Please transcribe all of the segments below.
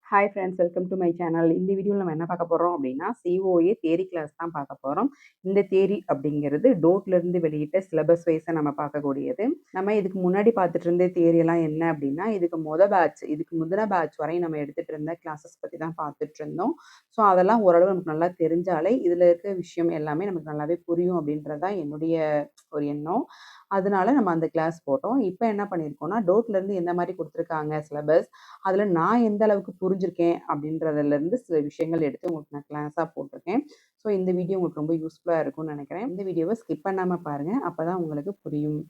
Hi friends, welcome to my channel. இந்த வீடியோவில் நம்ம என்ன பார்க்க போகிறோம் அப்படின்னா, சிஓஏ தியரி கிளாஸ் தான் பார்க்க போகிறோம். இந்த தியரி அப்படிங்கிறது டோட்லேருந்து வெளியிட்ட சிலபஸ் வைஸை நம்ம பார்க்கக்கூடியது. நம்ம இதுக்கு முன்னாடி பார்த்துட்டு இருந்த தியரியெல்லாம் என்ன அப்படின்னா, இதுக்கு முந்தின பேட்ச் வரையும் நம்ம எடுத்துகிட்டு இருந்த கிளாஸஸ் பற்றி தான் பார்த்துட்டு இருந்தோம். ஸோ அதெல்லாம் ஓரளவு நமக்கு நல்லா தெரிஞ்சாலே இதில் இருக்க விஷயம் எல்லாமே நமக்கு நல்லாவே புரியும் அப்படின்றது தான் என்னுடைய ஒரு எண்ணம். அதனால நம்ம அந்த கிளாஸ் போட்டோம். இப்போ என்ன பண்ணியிருக்கோம்னா, டோட்லேருந்து எந்த மாதிரி கொடுத்துருக்காங்க சிலபஸ், அதில் நான் எந்த அளவுக்கு புரிஞ்சிருக்கேன் அப்படின்றதுலேருந்து சில விஷயங்கள் எடுத்து உங்களுக்கு நான் கிளாஸாக போட்டிருக்கேன். ஸோ இந்த வீடியோ உங்களுக்கு ரொம்ப யூஸ்ஃபுல்லாக இருக்கும்னு நினைக்கிறேன். இந்த வீடியோவை ஸ்கிப் பண்ணாமல் பாருங்கள், அப்போ தான் உங்களுக்கு புரியும்.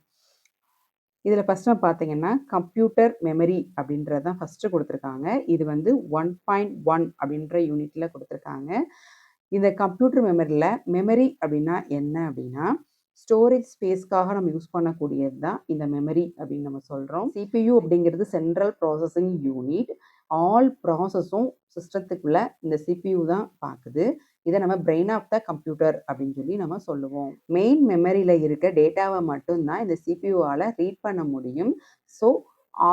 இதில் ஃபஸ்ட்டு பார்த்தீங்கன்னா கம்ப்யூட்டர் மெமரி அப்படின்றது தான் ஃபஸ்ட்டு கொடுத்துருக்காங்க. இது வந்து 1.1 அப்படின்ற யூனிட்டில் கொடுத்துருக்காங்க. இந்த கம்ப்யூட்டர் மெமரி அப்படின்னா என்ன அப்படின்னா, ஸ்டோரேஜ் ஸ்பேஸ்க்காக நம்ம யூஸ் பண்ணக்கூடியது தான் இந்த மெமரி அப்படின்னு நம்ம சொல்கிறோம். சிபியு அப்படிங்கிறது சென்ட்ரல் ப்ராசஸிங் யூனிட். ஆல் ப்ராசஸும் சிஸ்டத்துக்குள்ள இந்த சிபியு தான் பார்க்குது. இதை நம்ம பிரெயின் ஆஃப் த கம்ப்யூட்டர் அப்படின்னு சொல்லி நம்ம சொல்லுவோம். மெயின் மெமரியில் இருக்க டேட்டாவை மட்டும்தான் இந்த சிபியூவால் ரீட் பண்ண முடியும். So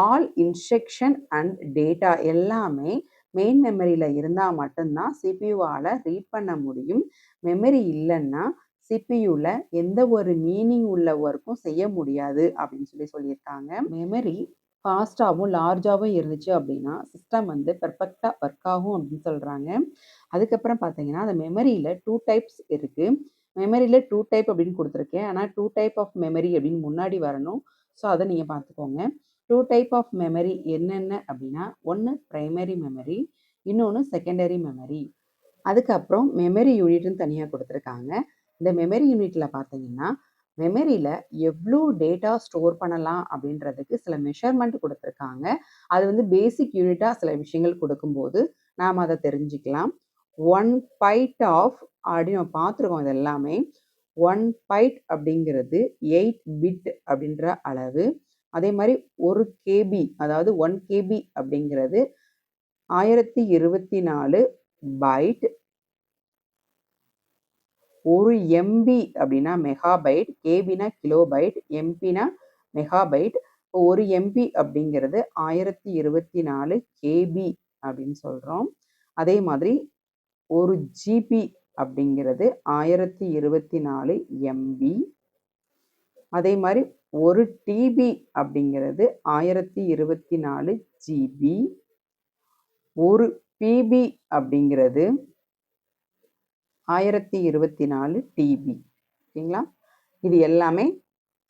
all instruction and data எல்லாமே மெயின் மெமரியில் இருந்தால் மட்டும்தான் சிபியூவால் ரீட் பண்ண முடியும். மெமரி இல்லைன்னா சிபியூவில் எந்த ஒரு மீனிங் உள்ள ஒர்க்கும் செய்ய முடியாது அப்படின்னு சொல்லியிருக்காங்க. மெமரி ஃபாஸ்ட்டாகவும் லார்ஜாகவும் இருந்துச்சு அப்படின்னா சிஸ்டம் வந்து பெர்ஃபெக்டாக ஒர்க் ஆகும் அப்படின்னு சொல்கிறாங்க. அதுக்கப்புறம் பார்த்தீங்கன்னா அந்த மெமரியில் 2 டைப்ஸ் இருக்குது. மெமரியில் 2 டைப் அப்படின்னு கொடுத்துருக்கேன். ஆனால் 2 டைப் ஆஃப் மெமரி அப்படின்னு முன்னாடி வரணும். ஸோ அதை நீங்கள் பார்த்துக்கோங்க. 2 டைப் ஆஃப் மெமரி என்னென்ன அப்படின்னா, ஒன்று ப்ரைமரி மெமரி, இன்னொன்று செகண்டரி மெமரி. அதுக்கப்புறம் மெமரி யூனிட்னு தனியாக கொடுத்துருக்காங்க. இந்த மெமரி யூனிட்டில் பார்த்தீங்கன்னா மெமரியில் எவ்வளோ டேட்டா ஸ்டோர் பண்ணலாம் அப்படின்றதுக்கு சில மெஷர்மெண்ட் கொடுத்துருக்காங்க. அது வந்து பேசிக் யூனிட்டாக சில விஷயங்கள் கொடுக்கும்போது நாம் அதை தெரிஞ்சுக்கலாம். 1 பைட் ஆஃப் அப்படின்னு நம்ம பார்த்துருக்கோம். இது எல்லாமே 1 பைட் அப்படிங்கிறது 8 பிட் அப்படின்ற அளவு. அதே மாதிரி 1 கேபி அதாவது 1 கேபி அப்படிங்கிறது 1024 பைட். 1 எம்பி அப்படின்னா மெகாபைட், கேபினா கிலோபைட், எம்பினா மெகாபைட். இப்போ 1 எம்பி அப்படிங்கிறது 1024 கேபி அப்படின்னு சொல்கிறோம். அதே மாதிரி 1 ஜிபி அப்படிங்கிறது 1024 எம்பி. அதே மாதிரி 1 டிபி அப்படிங்கிறது 1024 ஜிபி. 1 பிபி அப்படிங்கிறது 1024 டிபி. ஓகேங்களா? இது எல்லாமே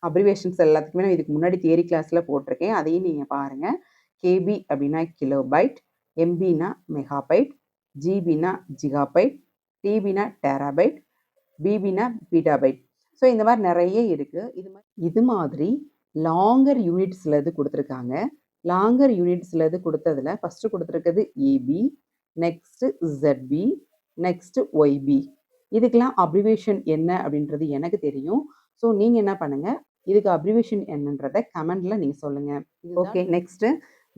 அப்ரிவேஷன்ஸ் எல்லாத்துக்குமே நான் இதுக்கு முன்னாடி தியரி கிளாஸில் போட்டிருக்கேன். அதையும் நீங்கள் பாருங்கள். கேபி அப்படின்னா கிலோபைட், எம்பினா மெகாபைட், ஜிபினா ஜிகாபைட், டிபினா டெராபைட், பிபினா பீட்டாபைட். ஸோ இந்த மாதிரி நிறைய இருக்குது. இது மாதிரி லாங்கர் யூனிட்ஸில் இது கொடுத்துருக்காங்க. லாங்கர் யூனிட்ஸில் இது கொடுத்ததில் ஃபஸ்ட்டு கொடுத்துருக்கிறது AB, next ZB, next YB. இதுக்கெல்லாம் அப்ரிவேஷன் என்ன அப்படின்றது எனக்கு தெரியும். ஸோ நீங்கள் என்ன பண்ணுங்கள், இதுக்கு அப்ரிவேஷன் என்னன்றதை கமெண்டில் நீங்கள் சொல்லுங்கள். Okay, next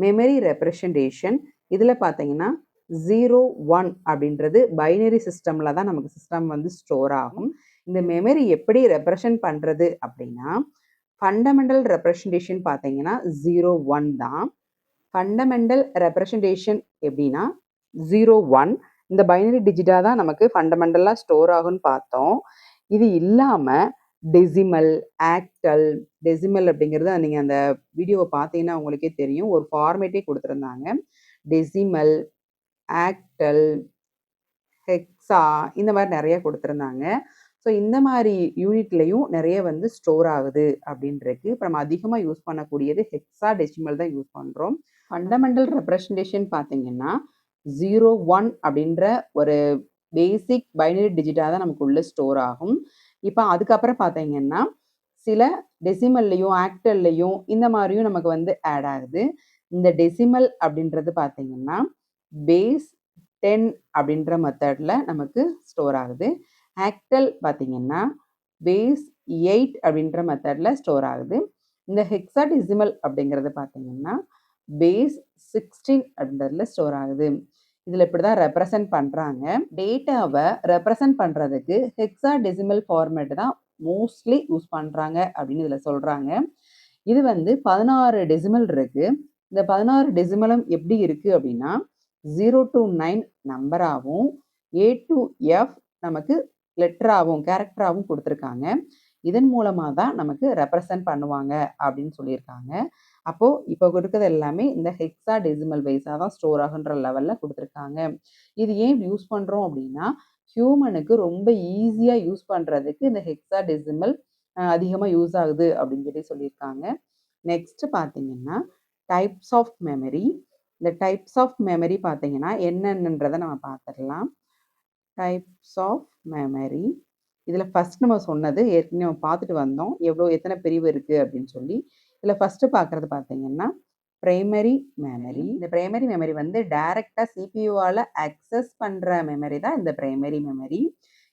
memory representation. இதில் பார்த்தீங்கன்னா 0-1 அப்படின்றது பைனரி சிஸ்டமில் தான் நமக்கு சிஸ்டம் வந்து ஸ்டோர் ஆகும். இந்த மெமரி எப்படி ரெப்ரசன்ட் பண்ணுறது அப்படின்னா, ஃபண்டமெண்டல் ரெப்ரசன்டேஷன் பார்த்தீங்கன்னா 0-1 தான். ஃபண்டமெண்டல் ரெப்ரசன்டேஷன் எப்படின்னா 0-1 இந்த பைனரி டிஜிட்டாக தான் நமக்கு ஃபண்டமெண்டலாக ஸ்டோர் ஆகும்னு பார்த்தோம். இது இல்லாமல் டெசிமல், ஆக்டல். டெசிமல் அப்படிங்கிறது நீங்கள் அந்த வீடியோவை பார்த்தீங்கன்னா உங்களுக்கே தெரியும், ஒரு ஃபார்மேட்டே கொடுத்துருந்தாங்க. டெசிமல், ஆக்டல், ஹெக்ஸா, இந்த மாதிரி நிறைய கொடுத்துருந்தாங்க. ஸோ இந்த மாதிரி யூனிட்லையும் நிறைய வந்து ஸ்டோர் ஆகுது அப்படின்றது. இப்போ நம்ம அதிகமாக யூஸ் பண்ணக்கூடியது ஹெக்ஸா டெசிமல் தான் யூஸ் பண்ணுறோம். ஃபண்டமெண்டல் ரெப்ரசன்டேஷன் பார்த்தீங்கன்னா 0-1 அப்படின்ற ஒரு பேசிக் பைனரி டிஜிட்டாக தான் நமக்கு உள்ள ஸ்டோர் ஆகும். இப்போ அதுக்கப்புறம் பார்த்தீங்கன்னா சில டெசிமல்லையும் ஆக்டல்லையும் இந்த மாதிரியும் நமக்கு வந்து ஆட் ஆகுது. இந்த டெசிமல் அப்படின்றது பார்த்தீங்கன்னா பேஸ் 10 அப்படின்ற மெத்தடில் நமக்கு ஸ்டோர் ஆகுது. ஆக்டல் பார்த்தீங்கன்னா பேஸ் 8 அப்படின்ற மெத்தடில் ஸ்டோர் ஆகுது. இந்த ஹெக்ஸாடெசிமல் அப்படிங்கிறது பார்த்தீங்கன்னா பேஸ் 16 அப்படின்றதுல ஸ்டோர் ஆகுது. இதில் இப்படி தான் ரெப்ரசன்ட் பண்ணுறாங்க. டேட்டாவை ரெப்ரசன்ட் பண்ணுறதுக்கு ஹெக்ஸாடெசிமல் ஃபார்மேட் தான் மோஸ்ட்லி யூஸ் பண்ணுறாங்க அப்படின்னு இதில் சொல்கிறாங்க. இது வந்து 16 டெசிமல் இருக்குது. இந்த 16 டெசிமலும் எப்படி இருக்குது அப்படின்னா, 0 to 9 நம்பராகவும் A to F நமக்கு லெட்டராகவும் கேரக்டராகவும் கொடுத்துருக்காங்க. இதன் மூலமாக தான் நமக்கு ரெப்ரசன்ட் பண்ணுவாங்க அப்படின்னு சொல்லியிருக்காங்க. அப்போது இப்போ கொடுக்குறது எல்லாமே இந்த ஹெக்ஸா டெசிமல் வைஸாக தான் ஸ்டோர் ஆகுன்ற லெவலில் கொடுத்துருக்காங்க. இது ஏன் யூஸ் பண்ணுறோம் அப்படின்னா ஹியூமனுக்கு ரொம்ப ஈஸியாக யூஸ் பண்ணுறதுக்கு இந்த ஹெக்ஸா டெசிமல் அதிகமாக யூஸ் ஆகுது அப்படின்னு சொல்லியிருக்காங்க. நெக்ஸ்ட் பார்த்தீங்கன்னா டைப்ஸ் ஆஃப் மெமரி. இந்த டைப்ஸ் ஆஃப் மெமரி பார்த்தீங்கன்னா என்னென்னன்றதை நம்ம பார்த்துடலாம். டைப்ஸ் ஆஃப் மெமரி இதில் ஃபஸ்ட் நம்ம சொன்னது ஏற்கனவே நம்ம பார்த்துட்டு வந்தோம் எத்தனை பிரிவு இருக்குது அப்படின்னு சொல்லி. இதில் ஃபஸ்ட்டு பார்க்குறது பார்த்தீங்கன்னா பிரைமரி மெமரி. இந்த பிரைமரி மெமரி வந்து டைரெக்டாக சிபியூவால் அக்சஸ் பண்ணுற மெமரி தான் இந்த பிரைமரி மெமரி.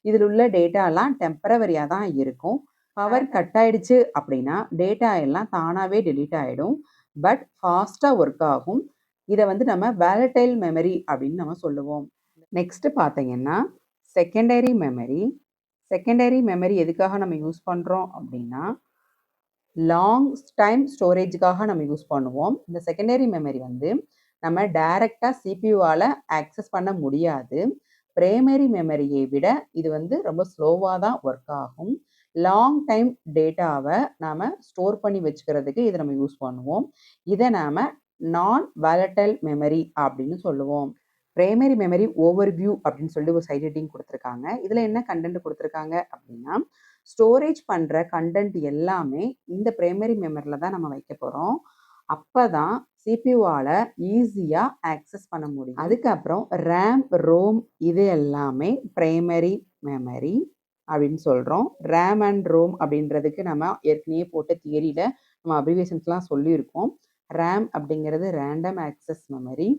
இதில் உள்ள டேட்டாலாம் டெம்பரவரியாக தான் இருக்கும். பவர் கட் ஆயிடுச்சு அப்படின்னா டேட்டா எல்லாம் தானாகவே டெலீட் ஆகிடும். பட் ஃபாஸ்ட்டாக ஒர்க் ஆகும். இதை வந்து நம்ம வேலடைல் மெமரி அப்படின்னு நம்ம சொல்லுவோம். நெக்ஸ்ட்டு பார்த்தீங்கன்னா செகண்டரி மெமரி. செகண்டரி மெமரி எதுக்காக நம்ம யூஸ் பண்ணுறோம் அப்படின்னா லாங் டைம் ஸ்டோரேஜுக்காக நம்ம யூஸ் பண்ணுவோம். இந்த செகண்டரி மெமரி வந்து நம்ம டைரெக்டாக சிபியூவால் ஆக்சஸ் பண்ண முடியாது. பிரைமரி மெமரியை விட இது வந்து ரொம்ப ஸ்லோவாக தான் ஒர்க் ஆகும். லாங் டைம் டேட்டாவை நாம் ஸ்டோர் பண்ணி வச்சுக்கிறதுக்கு இதை நம்ம யூஸ் பண்ணுவோம். இதை நாம் நான் வாலடைல் மெமரி அப்படின்னு சொல்லுவோம். பிரைமரி மெமரி ஓவர்வியூ அப்படின்னு சொல்லி ஒரு சைட் ஹெட்டிங் கொடுத்துருக்காங்க. இதில் என்ன கண்டென்ட் கொடுத்துருக்காங்க அப்படின்னா ஸ்டோரேஜ் பண்ணுற கண்டென்ட் எல்லாமே இந்த பிரைமரி மெமரியில் தான் நம்ம வைக்க போகிறோம். அப்போ தான் சிபியூவால் ஈஸியாக ஆக்சஸ் பண்ண முடியும். அதுக்கப்புறம் ரேம், ரோம் இது எல்லாமே பிரைமரி மெமரி அப்படின்னு சொல்கிறோம். ரேம் அண்ட் ரோம் அப்படின்றதுக்கு நம்ம ஏற்கனவே போட்ட தியரியில் நம்ம அப்ரிவேஷன்ஸ்லாம் சொல்லியிருக்கோம். ரேம் அப்படிங்கிறது ரேண்டம் ஆக்சஸ் மெமரி,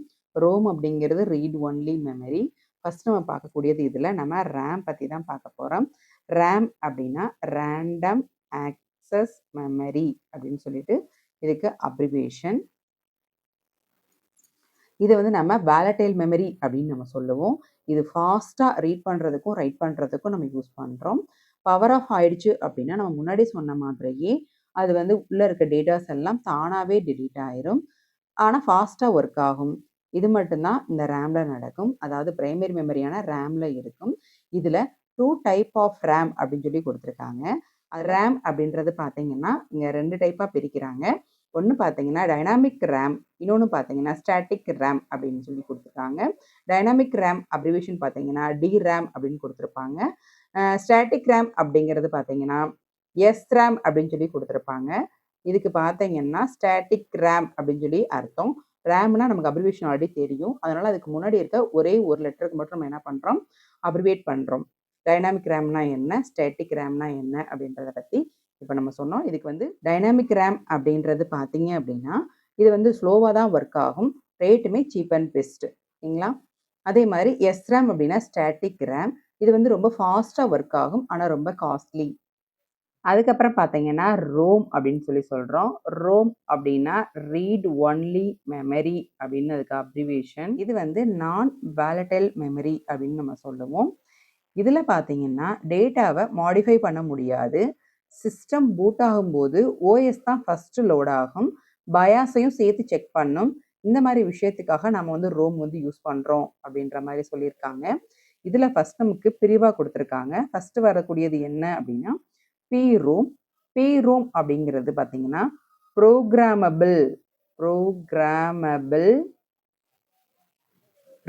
ரோம் அப்படிங்கிறது ரீட் ஒன்லி மெமரி. ஃபஸ்ட் நம்ம பார்க்கக்கூடியது இதில் நம்ம ரேம் பற்றி தான் பார்க்க போகிறோம். ரேம் அப்படின்னா ரேண்டம் ஆக்சஸ் மெமரி அப்படின்னு சொல்லிட்டு இதுக்கு அப்ரிவேஷன். இது வந்து நம்ம வாலடைல் மெமரி அப்படின்னு நம்ம சொல்லுவோம். இது ஃபாஸ்ட்டாக ரீட் பண்ணுறதுக்கும் ரைட் பண்ணுறதுக்கும் நம்ம யூஸ் பண்ணுறோம். பவர் ஆஃப் ஆயிடுச்சு அப்படின்னா நம்ம முன்னாடி சொன்ன மாதிரியே அது வந்து உள்ளே இருக்க டேட்டாஸ் எல்லாம் தானாகவே டெலீட் ஆயிரும். ஆனால் ஃபாஸ்ட்டாக ஒர்க் ஆகும். இது மட்டும்தான் இந்த ரேமில் நடக்கும். அதாவது பிரைமரி மெமரியான ரேமில் இருக்கும். இதில் 2 டைப் ஆஃப் ரேம் அப்படின்னு சொல்லி கொடுத்துருக்காங்க. ரேம் அப்படின்றது பார்த்தீங்கன்னா இங்கே 2 டைப்பாக பிரிக்கிறாங்க. ஒன்று பார்த்தீங்கன்னா டைனாமிக் ரேம், இன்னொன்று பார்த்தீங்கன்னா ஸ்டாட்டிக் ரேம் அப்படின்னு சொல்லி கொடுத்துருக்காங்க. டைனாமிக் ரேம் அப்ரிவேஷன் பார்த்தீங்கன்னா டிரேம் அப்படின்னு கொடுத்துருப்பாங்க. ஸ்டாட்டிக் ரேம் அப்படிங்கிறது பார்த்தீங்கன்னா எஸ்ரேம் அப்படின்னு சொல்லி கொடுத்துருப்பாங்க. இதுக்கு பார்த்தீங்கன்னா ஸ்டாட்டிக் ரேம் அப்படின்னு சொல்லி அர்த்தம். ரேம்னா நமக்கு அப்ரிவேஷன் ஆல்ரெடி தெரியும். அதனால் அதுக்கு முன்னாடி இருக்க ஒரே ஒரு லெட்டருக்கு மட்டும் நம்ம என்ன பண்ணுறோம், அப்ரிவேட் பண்ணுறோம். டைனாமிக் ரேம்னா என்ன, ஸ்டாட்டிக் ரேம்னா என்ன அப்படின்றத பற்றி இப்போ நம்ம சொன்னோம். இதுக்கு வந்து டைனாமிக் ரேம் அப்படின்றது பார்த்தீங்க அப்படின்னா இது வந்து ஸ்லோவாக தான் ஒர்க் ஆகும். ரேட்டுமே சீப் அண்ட் பெஸ்ட்டு சரிங்களா. அதே மாதிரி எஸ்ரேம் அப்படின்னா ஸ்டாட்டிக் ரேம். இது வந்து ரொம்ப ஃபாஸ்ட்டாக ஒர்க் ஆகும், ஆனால் ரொம்ப காஸ்ட்லி. அதுக்கப்புறம் பார்த்தீங்கன்னா ரோம் அப்படின்னு சொல்லி சொல்கிறோம். ரோம் அப்படின்னா ரீட் ஒன்லி மெமரி அப்படின்னு அதுக்கு அப்ரிவேஷன். இது வந்து நான் வாலடைல் மெமரி அப்படின்னு நம்ம சொல்லுவோம். இதில் பார்த்தீங்கன்னா டேட்டாவை மாடிஃபை பண்ண முடியாது. சிஸ்டம் பூட் ஆகும்போது ஓஎஸ் தான் ஃபஸ்ட்டு லோட் ஆகும். பயாஸையும் சேர்த்து செக் பண்ணும். இந்த மாதிரி விஷயத்துக்காக நம்ம வந்து ரோம் வந்து யூஸ் பண்ணுறோம் அப்படின்ற மாதிரி சொல்லியிருக்காங்க. இதில் ஃபஸ்ட் நமக்கு பிரிவாக கொடுத்துருக்காங்க. ஃபஸ்ட்டு வரக்கூடியது என்ன அப்படின்னா PROM. PROM அப்படிங்கிறது பார்த்தீங்கன்னா ப்ரோக்ராமபிள்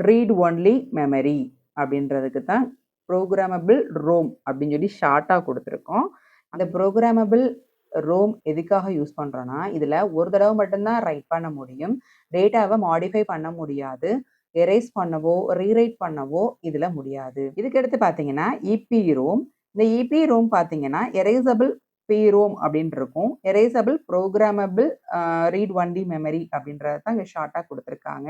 ரீட் ஒன்லி மெமரி அப்படின்றதுக்கு தான் ப்ரோக்ராமபிள் ரோம் அப்படின்னு சொல்லி ஷார்ட்டாக கொடுத்துருக்கோம். அந்த ப்ரோக்ராமபிள் ரோம் எதுக்காக யூஸ் பண்ணுறோன்னா இதில் ஒரு தடவை மட்டும்தான் ரைட் பண்ண முடியும். டேட்டாவை மாடிஃபை பண்ண முடியாது. எரேஸ் பண்ணவோ ரீரைட் பண்ணவோ இதில் முடியாது. இதுக்கடுத்து பார்த்தீங்கன்னா EPROM. இந்த EPROM பார்த்தீங்கன்னா எரேசபிள் PROM அப்படின்னு இருக்கும். Erasable programmable read only memory அப்படின்றத தான் இங்கே ஷார்ட்டாக கொடுத்துருக்காங்க.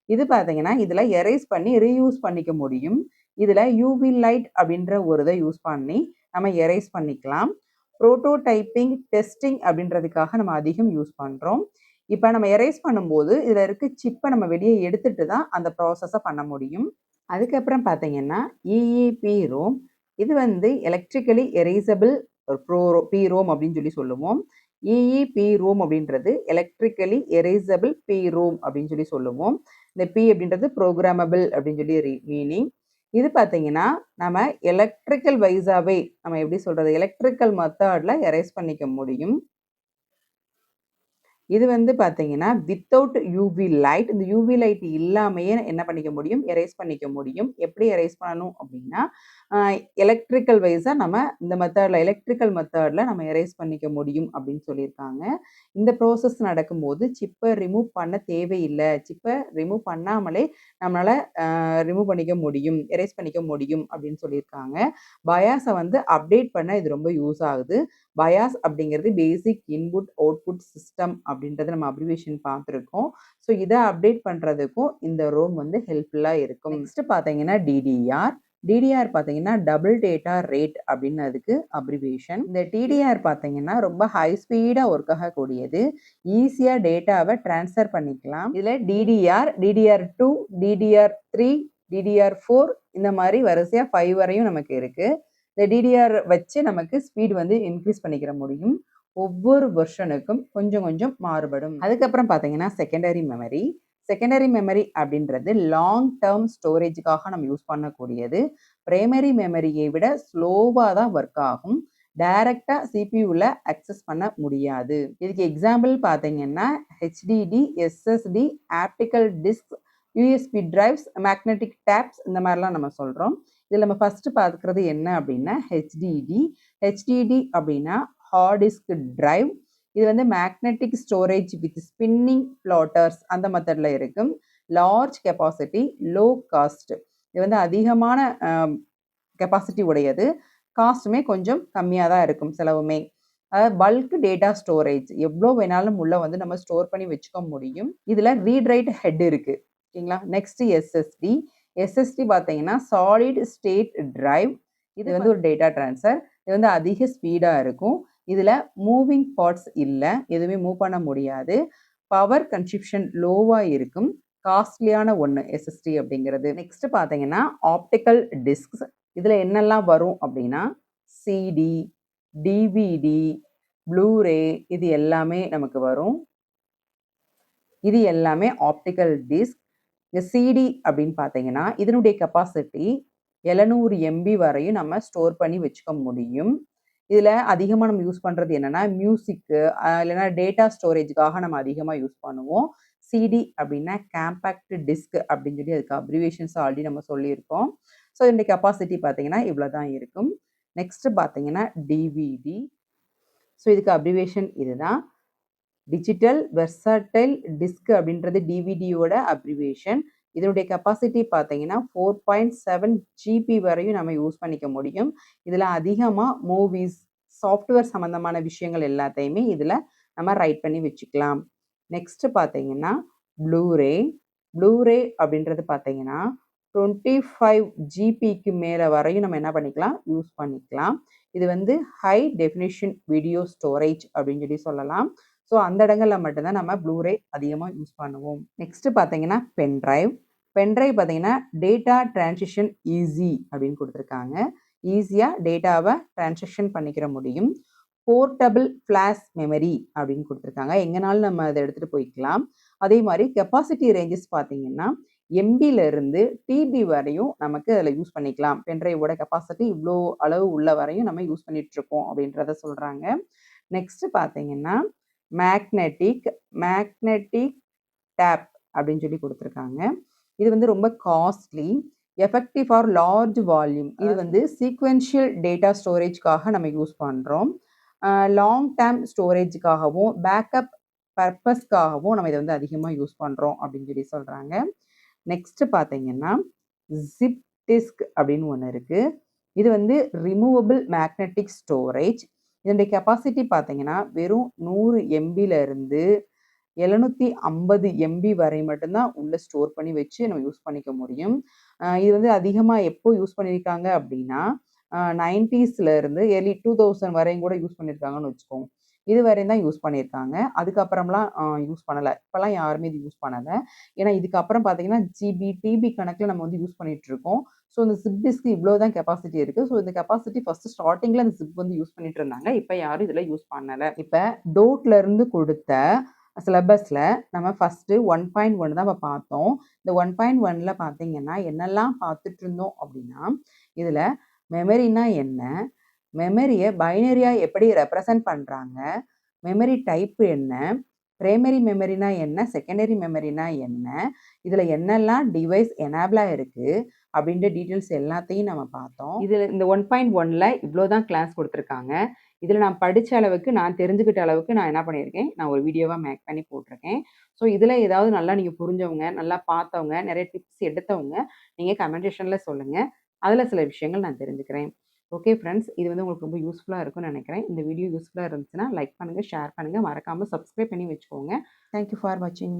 இது பார்த்தீங்கன்னா இதில் எரேஸ் பண்ணி ரீயூஸ் பண்ணிக்க முடியும். இதில் யூவி லைட் அப்படின்ற ஒரு இதை யூஸ் பண்ணி நம்ம எரேஸ் பண்ணிக்கலாம். ப்ரோட்டோடைப்பிங், டெஸ்டிங் அப்படின்றதுக்காக நம்ம அதிகம் யூஸ் பண்ணுறோம். இப்போ நம்ம எரேஸ் பண்ணும்போது இதில் இருக்க சிப்பை நம்ம வெளியே எடுத்துட்டு தான் அந்த ப்ராசஸை பண்ண முடியும். அதுக்கப்புறம் பார்த்தீங்கன்னா EEPROM. இது வந்து எலக்ட்ரிக்கலி எரேசபிள் PROM அப்படின்னு சொல்லி சொல்லுவோம். இஇபி ரோம் அப்படின்றது எலக்ட்ரிக்கலி எரேசபிள் பி ரோம் அப்படின்னு சொல்லி சொல்லுவோம். இந்த பி அப்படின்றது ப்ரோக்ராமபிள் அப்படின்னு சொல்லி மீனிங். இது பார்த்தீங்கன்னா நம்ம எலக்ட்ரிக்கல் வைஸாவே நம்ம எப்படி சொல்றது, எலக்ட்ரிக்கல் மெத்தட்ல எரேஸ் பண்ணிக்க முடியும். இது வந்து பார்த்தீங்கன்னா வித்தவுட் யூவி லைட், இந்த யூவி லைட் இல்லாமையே என்ன பண்ணிக்க முடியும், எரேஸ் பண்ணிக்க முடியும். எப்படி எரேஸ் பண்ணணும் அப்படின்னா எலக்ட்ரிக்கல் வைஸாக நம்ம இந்த மெத்தடில் எலக்ட்ரிக்கல் மெத்தடில் நம்ம எரேஸ் பண்ணிக்க முடியும் அப்படின்னு சொல்லியிருக்காங்க. இந்த ப்ரோசஸ் நடக்கும்போது சிப்பை ரிமூவ் பண்ண தேவையில்லை, சிப்பை ரிமூவ் பண்ணாமலே நம்மளால் ரிமூவ் பண்ணிக்க முடியும், எரேஸ் பண்ணிக்க முடியும் அப்படின்னு சொல்லியிருக்காங்க. பயாஸை வந்து அப்டேட் பண்ண இது ரொம்ப யூஸ் ஆகுது. பயாஸ் அப்படிங்கிறது பேசிக் இன்புட் அவுட்புட் சிஸ்டம் அப்படின்றத நம்ம அப்ரிவேஷன் பார்த்துருக்கோம். ஸோ இதை அப்டேட் பண்ணுறதுக்கும் இந்த ரோம் வந்து ஹெல்ப்ஃபுல்லாக இருக்கும். நெக்ஸ்ட் பார்த்தீங்கன்னா டிடிஆர். டிடிஆர் பார்த்தீங்கன்னா டபுள் டேட்டா ரேட் அப்படின்னு அதுக்கு அப்ரிவேஷன். இந்த டிடிஆர் பார்த்தீங்கன்னா ரொம்ப ஹை ஸ்பீடாக ஒர்க் ஆகக்கூடியது, ஈஸியாக டேட்டாவை ட்ரான்ஸ்ஃபர் பண்ணிக்கலாம். இதில் டிடிஆர் 2, டிடிஆர் 3, டிடிஆர் 4 இந்த மாதிரி வரிசையாக 5 வரையும் நமக்கு இருக்குது. இந்த டிடிஆர் வச்சு நமக்கு ஸ்பீட் வந்து இன்க்ரீஸ் பண்ணிக்கிற முடியும். ஒவ்வொரு வெர்ஷனுக்கும் கொஞ்சம் கொஞ்சம் மாறுபடும். அதுக்கப்புறம் பார்த்தீங்கன்னா செகண்டரி மெமரி. செகண்டரி மெமரி அப்படின்றது லாங் டேர்ம் ஸ்டோரேஜுக்காக நம்ம யூஸ் பண்ணக்கூடியது. பிரைமரி மெமரியை விட ஸ்லோவாக தான் ஒர்க் ஆகும். டைரக்டாக சிபியூவில் அக்சஸ் பண்ண முடியாது. இதுக்கு எக்ஸாம்பிள் பார்த்தீங்கன்னா HDD, SSD, optical disk, USB drives, magnetic tapes இந்த மாதிரிலாம் நம்ம சொல்கிறோம். இதில் நம்ம ஃபஸ்ட்டு பார்க்குறது என்ன அப்படின்னா ஹெச்டிடி அப்படின்னா ஹார்ட் டிஸ்க் டிரைவ். இது வந்து magnetic storage with spinning platters அந்த மெத்தடில் இருக்கும். Large capacity, low cost. இது வந்து அதிகமான கெப்பாசிட்டி உடையது, காஸ்ட்டுமே கொஞ்சம் கம்மியாக தான் இருக்கும் செலவுமே. அதாவது பல்க் டேட்டா ஸ்டோரேஜ், எவ்வளோ வேணாலும் உள்ள வந்து நம்ம ஸ்டோர் பண்ணி வச்சுக்க முடியும். இதில் ரீட் ரைட் ஹெட் இருக்குது, ஓகேங்களா. நெக்ஸ்ட் எஸ்எஸ்டி பார்த்தீங்கன்னா சாலிட் ஸ்டேட் டிரைவ். இது வந்து ஒரு டேட்டா ட்ரான்ஸ்ஃபர். இது வந்து அதிக ஸ்பீடாக இருக்கும். இதில் மூவிங் பார்ட்ஸ் இல்லை, எதுவுமே மூவ் பண்ண முடியாது. பவர் கன்சப்ஷன் லோவாக இருக்கும், காஸ்ட்லியான ஒன்று எஸ்எஸ்டி அப்படிங்கிறது. நெக்ஸ்ட் பார்த்தீங்கன்னா ஆப்டிக்கல் டிஸ்க்ஸ். இதில் என்னெல்லாம் வரும் அப்படின்னா சிடி, டிவிடி, ப்ளூரே இது எல்லாமே நமக்கு வரும். இது எல்லாமே ஆப்டிக்கல் டிஸ்க். இந்த சிடி அப்படின்னு பார்த்தீங்கன்னா இதனுடைய கெப்பாசிட்டி 700 MB வரையும் நம்ம ஸ்டோர் பண்ணி வச்சுக்க முடியும். இதில் அதிகமாக நம்ம யூஸ் பண்ணுறது என்னென்னா மியூசிக்கு, இல்லைன்னா டேட்டா ஸ்டோரேஜுக்காக நம்ம அதிகமாக யூஸ் பண்ணுவோம். சிடி அப்படின்னா கேம்பேக்ட் டிஸ்க் அப்படின்னு சொல்லி அதுக்கு அப்ரிவேஷன்ஸ் ஆல்ரெடி நம்ம சொல்லியிருக்கோம். ஸோ இதனுடைய கெப்பாசிட்டி பார்த்தீங்கன்னா இவ்வளோ தான் இருக்கும். நெக்ஸ்ட் பார்த்தீங்கன்னா டிவிடி. ஸோ இதுக்கு அப்ரிவேஷன் இதுதான், டிஜிட்டல் வெர்சடைல் டிஸ்க் அப்படின்றது டிவிடியோட அப்ரிவேஷன். இதனுடைய கெப்பாசிட்டி பார்த்தீங்கன்னா 4.7 GB வரையும் நம்ம யூஸ் பண்ணிக்க முடியும். இதில் அதிகமாக மூவிஸ், சாஃப்ட்வேர் சம்மந்தமான விஷயங்கள் எல்லாத்தையுமே இதில் நம்ம ரைட் பண்ணி வச்சுக்கலாம். நெக்ஸ்ட் பார்த்தீங்கன்னா ப்ளூரே அப்படின்றது பார்த்தீங்கன்னா 25 GBக்கு மேலே வரையும் நம்ம என்ன பண்ணிக்கலாம், யூஸ் பண்ணிக்கலாம். இது வந்து ஹை டெஃபினிஷன் வீடியோ ஸ்டோரேஜ் அப்படின்னு சொல்லி சொல்லலாம். ஸோ அந்த இடங்களில் மட்டும்தான் நம்ம ப்ளூரே அதிகமாக யூஸ் பண்ணுவோம். நெக்ஸ்ட் பார்த்தீங்கன்னா பென்ட்ரைவ் பார்த்தீங்கன்னா டேட்டா டிரான்சிஷன் ஈஸி அப்படின்னு கொடுத்துருக்காங்க. ஈஸியாக டேட்டாவை டிரான்சாக்ஷன் பண்ணிக்கிற முடியும். போர்ட்டபிள் ஃப்ளாஷ் மெமரி அப்படின்னு கொடுத்துருக்காங்க, எங்கேனாலும் நம்ம அதை எடுத்துகிட்டு போய்க்கலாம். அதே மாதிரி கெப்பாசிட்டி ரேஞ்சஸ் பார்த்தீங்கன்னா எம்பியிலிருந்து டிபி வரையும் நமக்கு அதில் யூஸ் பண்ணிக்கலாம். பென்ட்ரைவோட கெப்பாசிட்டி இவ்வளோ அளவு உள்ள வரையும் நம்ம யூஸ் பண்ணிகிட்ருக்கோம் அப்படின்றத சொல்கிறாங்க. நெக்ஸ்ட் பார்த்தீங்கன்னா மேக்னெட்டிக் டேப் அப்படின்னு சொல்லி கொடுத்துருக்காங்க. இது வந்து ரொம்ப costly, effective for large volume. இது வந்து சீக்வென்ஷியல் டேட்டா ஸ்டோரேஜ்க்காக நம்ம யூஸ் பண்ணுறோம். லாங் டேர்ம் ஸ்டோரேஜுக்காகவும் பேக்கப் பர்பஸ்க்காகவும் நம்ம இதை வந்து அதிகமாக யூஸ் பண்ணுறோம் அப்படின்னு சொல்லி சொல்கிறாங்க. நெக்ஸ்ட் பார்த்தீங்கன்னா ஜிப் டிஸ்க் அப்படின்னு ஒன்று இருக்குது. இது வந்து ரிமூவபிள் மேக்னெட்டிக் ஸ்டோரேஜ். இதனுடைய கெப்பாசிட்டி பார்த்தீங்கன்னா வெறும் 100 MBயிலிருந்து 750 MB வரை மட்டும்தான் உள்ளே ஸ்டோர் பண்ணி வச்சு நம்ம யூஸ் பண்ணிக்க முடியும். இது வந்து அதிகமாக எப்போ யூஸ் பண்ணியிருக்காங்க அப்படின்னா 90ஸ்லேருந்து early 2000 வரையும் கூட யூஸ் பண்ணியிருக்காங்கன்னு வச்சுக்கோங்க. இதுவரையும் தான் யூஸ் பண்ணியிருக்காங்க. அதுக்கப்புறம்லாம் யூஸ் பண்ணல. இப்பலாம் யாருமே இது யூஸ் பண்ணல. ஏன்னா இதுக்கப்புறம் பார்த்தீங்கன்னா, ஜிபி, டிபி கணக்குல நம்ம வந்து யூஸ் பண்ணிட்டுருக்கோம். ஸோ இந்த ஜிப் டிஸ்க் இவ்ளோ தான் கெப்பாசிட்டி இருக்கு. ஸோ இந்த கெப்பாசிட்டி ஃபர்ஸ்ட் ஸ்டார்ட்டிங்ல அந்த ஜிப் வந்து யூஸ் பண்ணிட்டு இருந்தாங்க. இப்ப யாரும் இதுல யூஸ் பண்ணல. இப்ப டோட்ல இருந்து கொடுத்த சிலபஸ்ல நம்ம ஃபர்ஸ்ட்டு 1.1 தான் பார்த்தோம். இந்த 1.1ல பார்த்தீங்கன்னா, என்னெல்லாம் பார்த்துட்டு இருந்தோம் அப்படின்னா, இதுல மெமரினா என்ன? மெமரிய பைனரியா எப்படி ரெப்ரசன்ட் பண்றாங்க? மெமரி டைப் என்ன? பிரைமரி மெமரினா என்ன? செகண்டரி மெமரினா என்ன? இதுல என்னெல்லாம் டிவைஸ் எனேபிள் ஆயிருக்கு? அப்படின்ற டீட்டெயில்ஸ் எல்லாத்தையும் நம்ம பார்த்தோம். இதுல இந்த 1.1ல இவ்ளோ தான் கிளாஸ் குடுத்துருக்காங்க. இதுல நான் படிச்ச அளவுக்கு, நான் தெரிஞ்சுக்கிட்ட அளவுக்கு நான் என்ன பண்ணியிருக்கேன், நான் ஒரு வீடியோவா மேக் பண்ணி போட்டிருக்கேன். ஸோ இதுல ஏதாவது நல்லா நீங்க புரிஞ்சவங்க, நல்லா பார்த்தவங்க, நெறைய டிப்ஸ் எடுத்தவங்க, நீங்க கமெண்ட் செக்ஷன்ல சொல்லுங்க. அதுல சில விஷயங்கள் நான் தெரிஞ்சுக்கிறேன். ஓகே ஃப்ரெண்ட்ஸ், இது வந்து உங்களுக்கு ரொம்ப யூஸ்ஃபுல்லா இருக்கும்னு நெனைக்கிறேன். இந்த வீடியோ யூஸ்ஃபுல்லா இருந்துச்சுன்னா லைக் பண்ணுங்க, ஷேர் பண்ணுங்க, மறக்காம சப்ஸ்கிரைப் பண்ணி வச்சுக்கோங்க. தேங்க் யூ ஃபார் வாட்சிங்.